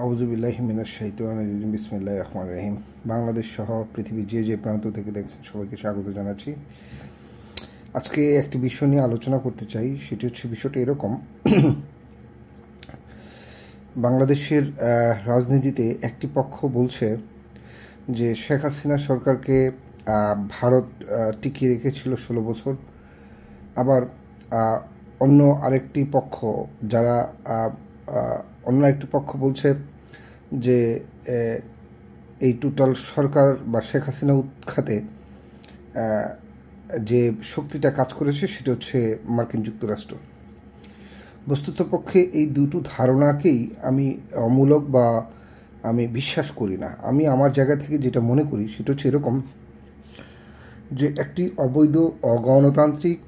আউযুবিল্লাহি মিনাশ শাইতানির রাজিম বিসমিল্লাহির রহমানির রহিম। বাংলাদেশ সহ পৃথিবীর যে প্রান্ত থেকে দেখছেন সবাইকে স্বাগত জানাচ্ছি। আজকে একটি বিষয় নিয়ে আলোচনা করতে চাই। সেটি হচ্ছে বিষয়টা এরকম, বাংলাদেশের রাজনীতিতে একটি পক্ষ বলছে যে শেখ হাসিনা সরকারকে ভারত টিকিয়ে রেখেছিল 16 বছর। আবার অন্য আরেকটি পক্ষ অন্য একটি পক্ষ বলছে যে এই টোটাল সরকার বা শেখ হাসিনা উৎখাতে যে শক্তিটা কাজ করেছে সেটা হচ্ছে মার্কিন যুক্তরাষ্ট্র। বস্তুত পক্ষে এই দুটো ধারণাকেই আমি অমূলক বা আমি বিশ্বাস করি না। আমি আমার জায়গা থেকে যেটা মনে করি সেটা হচ্ছে এরকম যে একটি অবৈধ অগণতান্ত্রিক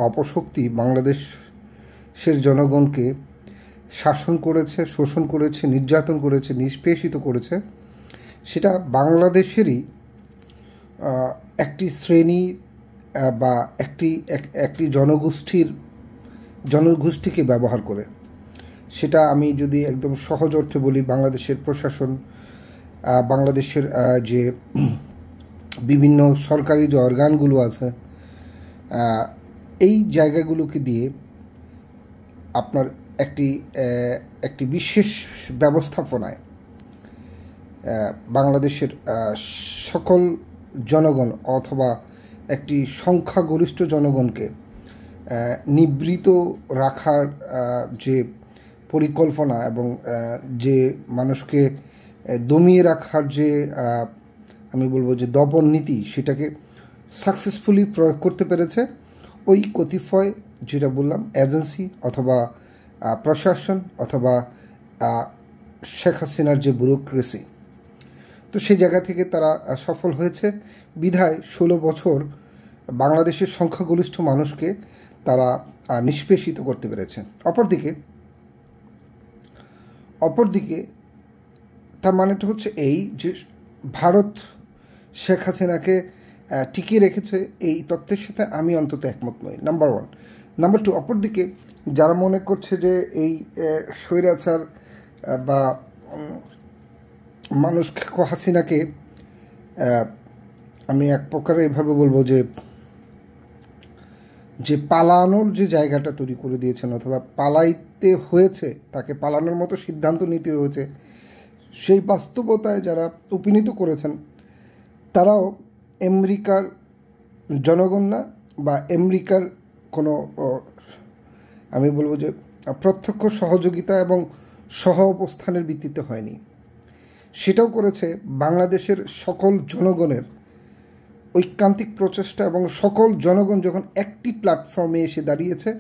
অপশক্তি বাংলাদেশের জনগণকে শাসন করেছে, শোষণ করেছে, নির্যাতন করেছে, নিষ্পেষিত করেছে। সেটা বাংলাদেশেরই একটি শ্রেণী বা একটি জনগোষ্ঠীকে ব্যবহার করে। সেটা আমি যদি একদম সহজ অর্থে বলি, বাংলাদেশের প্রশাসন, বাংলাদেশের যে বিভিন্ন সরকারি যে অর্গানগুলো আছে, এই জায়গাগুলোকে দিয়ে আপনার একটি বিশেষ ব্যবস্থাপনায় বাংলাদেশের সকল জনগণ অথবা একটি সংখ্যাগরিষ্ঠ জনগণকে নিবৃত রাখার যে পরিকল্পনা এবং যে মানুষকে দমিয়ে রাখার যে আমি বলবো যে দমন নীতি, সেটাকে সাকসেসফুলি প্রয়োগ করতে পেরেছে ওই কতিপয়, যেটা বললাম, এজেন্সি অথবা প্রশাসন অথবা শেখ হাসিনার যে ব্যুরোক্রেসি। তো সেই জায়গা থেকে তারা সফল হয়েছে বিধায় 16 বছর বাংলাদেশের সংখ্যাগরিষ্ঠ মানুষকে তারা নিষ্পেষিত করতে পেরেছে। অপরদিকে তার মানেটা হচ্ছে এই যে ভারত শেখ হাসিনাকে টিকিয়ে রেখেছে, এই তথ্যের সাথে আমি অন্তত একমত নই, নাম্বার 1। নাম্বার 2, অপরদিকে যারা মনে করছে যে এই স্বৈরাচার বা মানুষ হাসিনাকে আমি এক প্রকারে এভাবে বলবো যে পালানোর যে জায়গাটা তৈরি করে দিয়েছেন অথবা পালাইতে হয়েছে, তাকে পালানোর মতো সিদ্ধান্ত নিতে হয়েছে, সেই বাস্তবতায় যারা উপনীত করেছেন তারাও আমেরিকার জনগণ না, বা আমেরিকার কোনো আমি বলবো যে প্রত্যক্ষ সহযোগিতা এবং সহ অবস্থানের ভিত্তিতে হয়নি। সেটাও করেছে বাংলাদেশের সকল জনগণের ঐকান্তিক প্রচেষ্টা, এবং সকল জনগণ যখন একটি প্ল্যাটফর্মে এসে দাঁড়িয়েছে,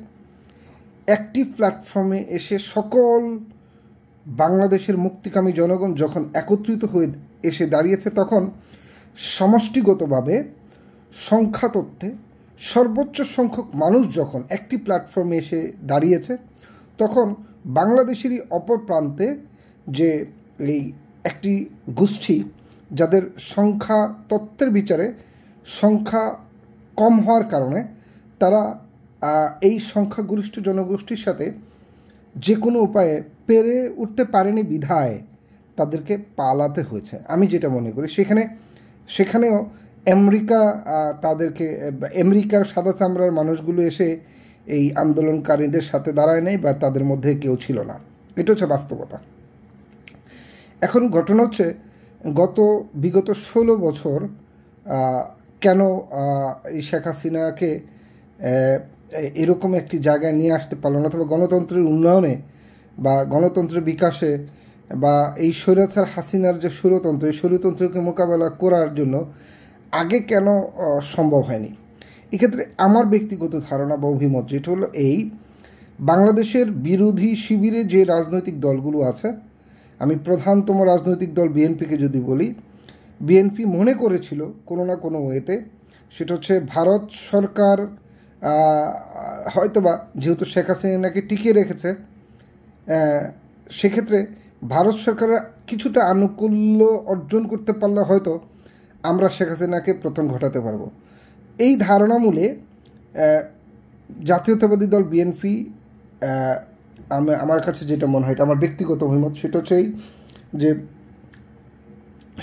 একটি প্ল্যাটফর্মে এসে সকল বাংলাদেশের মুক্তিকামী জনগণ যখন একত্রিত হয়ে এসে দাঁড়িয়েছে, তখন সমষ্টিগতভাবে সংখ্যাতত্ত্বে সর্বোচ্চ সংখ্যক মানুষ যখন একটি প্ল্যাটফর্মে এসে দাঁড়িয়েছে, তখন বাংলাদেশেরই অপর প্রান্তে যে এই একটি গোষ্ঠী, যাদের সংখ্যা তত্ত্বের বিচারে সংখ্যা কম হওয়ার কারণে তারা এই সংখ্যাগরিষ্ঠ জনগোষ্ঠীর সাথে যে কোনো উপায়ে পেরে উঠতে পারেনি বিধায় তাদেরকে পালাতে হয়েছে। আমি যেটা মনে করি সেখানেও আমেরিকার সাদা চামড়ার মানুষগুলো এসে এই আন্দোলনকারীদের সাথে দাঁড়ায় নাই, বা তাদের মধ্যে কেউ ছিল না। এটা হচ্ছে বাস্তবতা। এখন ঘটনা হচ্ছে বিগত 16 বছর কেন এই শেখ হাসিনাকে এরকম একটি জায়গায় নিয়ে আসতে পারল না, অথবা গণতন্ত্রের উন্নয়নে বা গণতন্ত্রের বিকাশে বা এই স্বৈরাচার হাসিনার যে স্বৈরতন্ত্র, এই স্বৈরতন্ত্রকে মোকাবেলা করার জন্য আগে কেন সম্ভব হয়নি। এক্ষেত্রে আমার ব্যক্তিগত ধারণা বা অভিমত যেটা হলো এই, বাংলাদেশের বিরোধী শিবিরে যে রাজনৈতিক দলগুলো আছে, আমি প্রধানতম রাজনৈতিক দল বিএনপিকে যদি বলি, বিএনপি মনে করেছিল কোনো না কোনো ওয়েতে, সেটা হচ্ছে ভারত সরকার হয়তোবা যেহেতু শেখ হাসিনাকে টিকিয়ে রেখেছে, সেক্ষেত্রে ভারত সরকারের কিছুটা আনুকূল্য অর্জন করতে পারলে হয়তো আমরা শেখ হাসিনাকে পতন ঘটাতে পারবো। এই ধারণা মূলে জাতীয়তাবাদী দল বিএনপি, আমার কাছে যেটা মনে হয়, এটা আমার ব্যক্তিগত অভিমত, সেটা হচ্ছে যে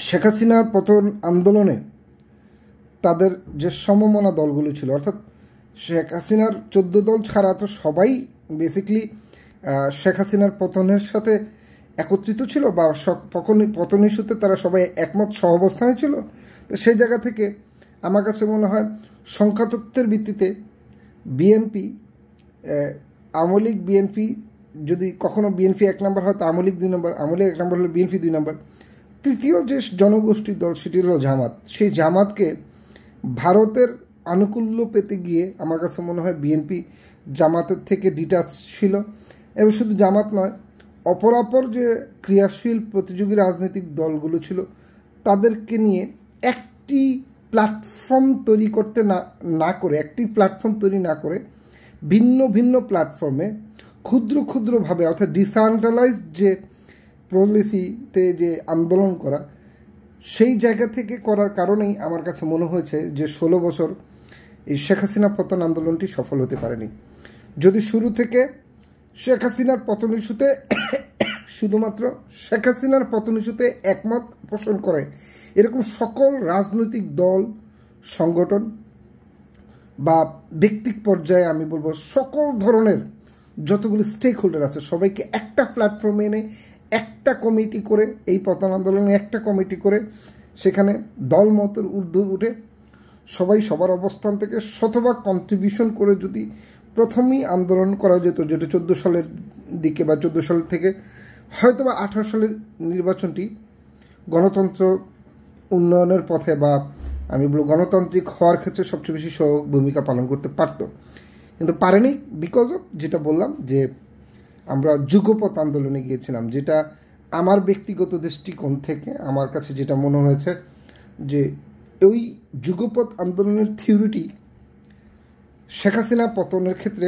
শেখ হাসিনার পতন আন্দোলনে তাদের যে সমমনা দলগুলো ছিল, অর্থাৎ শেখ হাসিনার 14 দল ছাড়া তো সবাই বেসিকলি শেখ হাসিনার পতনের সাথে একত্রিত ছিল বা পতন ইস্যুতে তারা সবাই একমত সহাবস্থানে ছিল। তো সেই জায়গা থেকে আমার কাছে মনে হয় সংখ্যাতত্ত্বের ভিত্তিতে বিএনপি, আওয়ামী লীগ বিএনপি, যদি কখনো বিএনপি 1 নম্বর হয় তো আওয়ামী লীগ 2 নম্বর, আওয়ামী লীগ 1 নম্বর হলে বিএনপি 2 নম্বর, তৃতীয় যে জনগোষ্ঠীর দল সেটি হলো জামাত। সেই জামাতকে ভারতের আনুকূল্য পেতে গিয়ে আমার কাছে মনে হয় বিএনপি জামাতের থেকে ডিটাচ ছিল। এবং শুধু জামাত নয়, অপরাপর যে ক্রিয়াশীল প্রতিযোগী রাজনৈতিক দলগুলো ছিল তাদেরকে নিয়ে একটি প্ল্যাটফর্ম তৈরি করতে একটি প্ল্যাটফর্ম তৈরি না করে ভিন্ন ভিন্ন প্ল্যাটফর্মে ক্ষুদ্র ক্ষুদ্রভাবে, অর্থাৎ ডিসেন্ট্রালাইজড যে পলিসিতে যে আন্দোলন করা, সেই জায়গা থেকে করার কারণেই আমার কাছে মনে হয়েছে যে 16 বছর এই শেখ হাসিনা পতন আন্দোলনটি সফল হতে পারেনি। যদি শুরু থেকে শেখ হাসিনার পতন ইস্যুতে শুধুমাত্র শেখ হাসিনার পতন ইস্যুতে একমত পোষণ করে এরকম সকল রাজনৈতিক দল, সংগঠন বা ব্যক্তিক পর্যায়ে আমি বলবো সকল ধরনের যতগুলো স্টেক হোল্ডার আছে সবাইকে একটা প্ল্যাটফর্মে এনে একটা কমিটি করে, এই পতন আন্দোলনে একটা কমিটি করে সেখানে দলমতের ঊর্ধ্বে উঠে সবাই সবার অবস্থান থেকে শতভাগ কন্ট্রিবিউশন করে যদি প্রথমেই আন্দোলন করা যেত, যেটা 14 সালের দিকে বা 14 সাল থেকে হয়তো বা 18 সালের নির্বাচনটি গণতন্ত্র উন্নয়নের পথে বা আমি বলব গণতান্ত্রিক হওয়ার ক্ষেত্রে সবচেয়ে বেশি সহায়ক ভূমিকা পালন করতে পারত, কিন্তু পারেনি। বিকজ অফ যেটা বললাম যে আমরা যুগপৎ আন্দোলনে গিয়েছিলাম, যেটা আমার ব্যক্তিগত দৃষ্টিকোণ থেকে আমার কাছে যেটা মনে হয়েছে যে ওই যুগপৎ আন্দোলনের থিওরিটি শেখ হাসিনা পতনের ক্ষেত্রে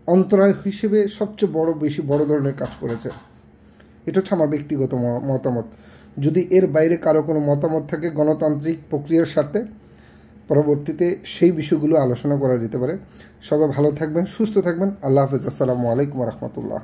অন্তরায় হিসেবে সবচেয়ে বেশি বড় ধরনের কাজ করেছে। এটা হচ্ছে আমার ব্যক্তিগত মতামত। যদি এর বাইরে কারো কোনো মতামত থাকে গণতান্ত্রিক প্রক্রিয়ার স্বার্থে, পরবর্তীতে সেই বিষয়গুলো আলোচনা করা যেতে পারে। সবাই ভালো থাকবেন, সুস্থ থাকবেন। আল্লাহ হাফেজ। আসসালামু আলাইকুম রহমতুল্লাহ।